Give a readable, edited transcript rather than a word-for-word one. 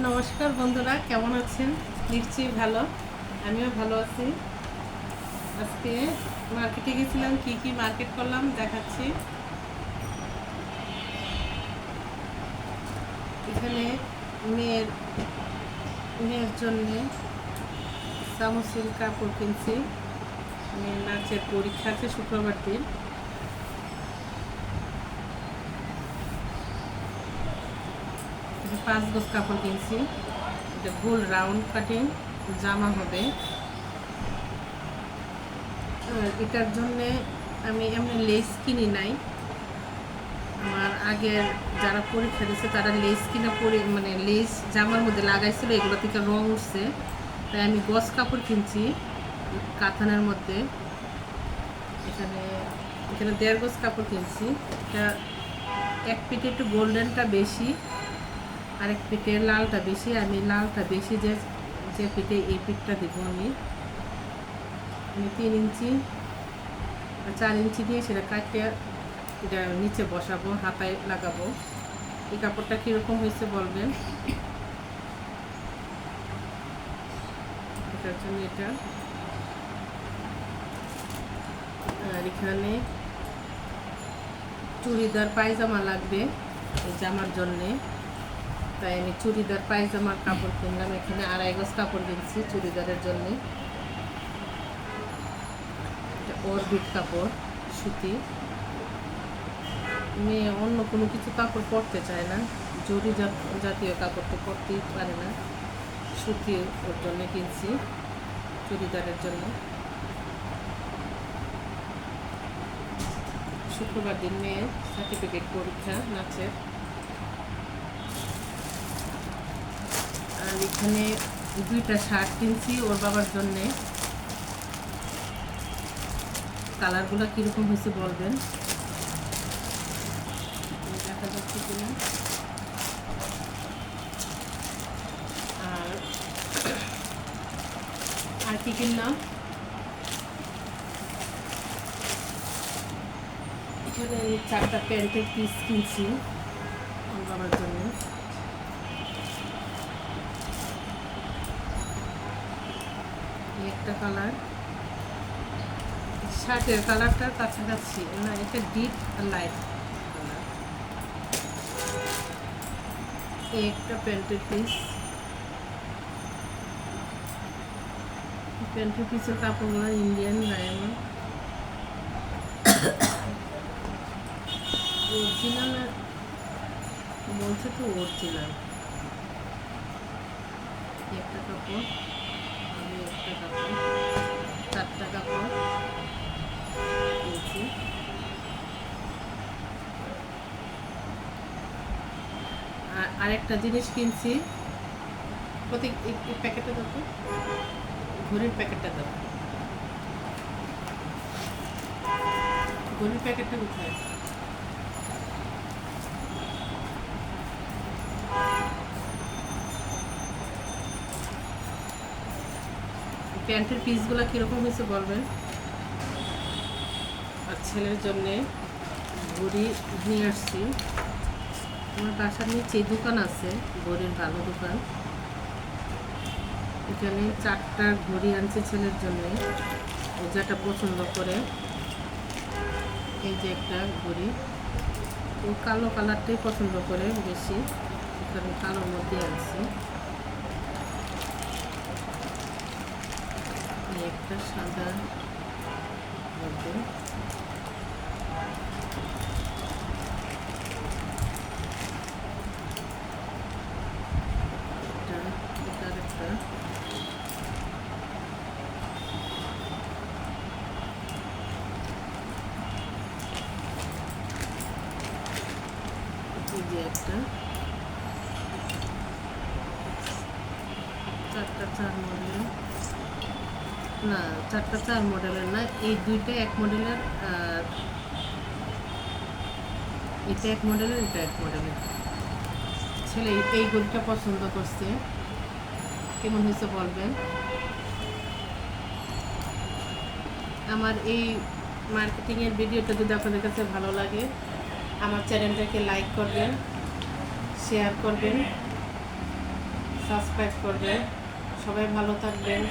নমস্কার বন্ধুরা, কেমন আছেন? নিশ্চয়ই ভালো। আমিও ভালো আছি। আজকে মার্কেটে গেছিলাম, কি কি মার্কেট করলাম দেখাচ্ছি। এখানে মেয়ের মেয়ের জন্যে সামসিল কাপড় কিনছি। মেয়ের নাচের পরীক্ষা আছে শুক্রবার দিন। পাঁচ গজ কাপড় কিনছি। এটা গোল রাউন্ড কাটিং জামা হবে। এটার জন্যে আমি এমনি লেস কিনি নাই। আমার আগের যারা পরীক্ষা দিচ্ছে তারা লেস কিনা মানে লেস জামার মধ্যে লাগাইছিল, এগুলো থেকে রং উঠছে। তাই আমি গজ কাপড় কিনছি কাতানের মধ্যে। এখানে এখানে 1.5 গজ কাপড় কিনছি। এটা এক পিঠে একটু গোল্ডেনটা বেশি, আরেক পিঠে লালটা বেশি। আমি লালটা বেশি যে যে পিঠে এই পিঠটা দেবো আমি 3 ইঞ্চি 4 ইঞ্চি দিয়ে সেটা কাটিয়ে এটা নিচে বসাবো, হাতায় লাগাবো। এই কাপড়টা কীরকম হয়েছে বলবেন। এটার জন্য এটা। আর এখানে চুড়িদার পায়জামা লাগবে এই জামার জন্যে, তাই আমি চুড়িদার পায়জামার কাপড় কিনলাম। এখানে 2.5 গজ কাপড় কিনছি চুড়িদারের জন্যে। এটা অরবিট কাপড়, সুতি। মেয়ে অন্য কোনো কিছু কাপড় পরতে চায় না, জরি জাতীয় কাপড় তো পরতেই পারে না। সুতি ওর জন্য কিনছি চুড়িদারের জন্য। শুক্রবার দিন মেয়ের সার্টিফিকেট পরীক্ষা নাচের। আর এখানে 2টা শার্ট কিনছি ওর বাবার জন্যে। কালারগুলো কীরকম হয়েছে বলবেন, দেখা যাচ্ছে কিনা। আর কি কিনলাম, এখানে 4টা প্যান্টের পিস কিনছি ওর বাবার জন্য। একটা কালার, শার্টের কালারটার কাছাকাছি না, এটা ডিপ আর লাইট কালার। একটা প্যান্টের পিস, প্যান্টের পিসের কাপড়গুলো ইন্ডিয়ান রায়মন অরিজিনাল বলছে তো অরিজিনাল। একটা কাপড়, আমি একটা কাপড়, 4টা কাপড় কিনছি। আর আরেকটা জিনিস কিনছি, প্রতি প্যাকেটটা দেখো, ঘড়ির প্যাকেটটা দাও। ঘড়ির প্যাকেটটা কোথায়? প্যান্টের পিসগুলো কীরকম হয়েছে বলবেন। আর ছেলের জন্যে ঘড়ি নিয়ে আসছি। আমার বাসার নিচে দোকান আছে, ঘড়ির ভালো দোকান। এখানে 4টা ঘড়ি আনছে ছেলের জন্যে, ও যেটা পছন্দ করে। এই যে একটা ঘড়ি, ও কালো কালারটাই পছন্দ করে বেশি, এখানে কালোর মধ্যে আনছি। একটা সাদা মধ্যে, একটা যে একটা 4টা 4 মডেলের না, 4টা 4 মডেলের না, এই 2টা 1 মডেলের। আর এটা 1 মডেলের, এটা 1 মডেলের। ছেলে এই ঘড়িটা পছন্দ করছে, কেমন হয়েছে বলবেন। আমার এই মার্কেটিংয়ের ভিডিওটা যদি আপনাদের কাছে ভালো লাগে, আমার চ্যানেলটাকে লাইক করবেন, শেয়ার করবেন, সাবস্ক্রাইব করবেন। সবাই ভালো থাকবেন।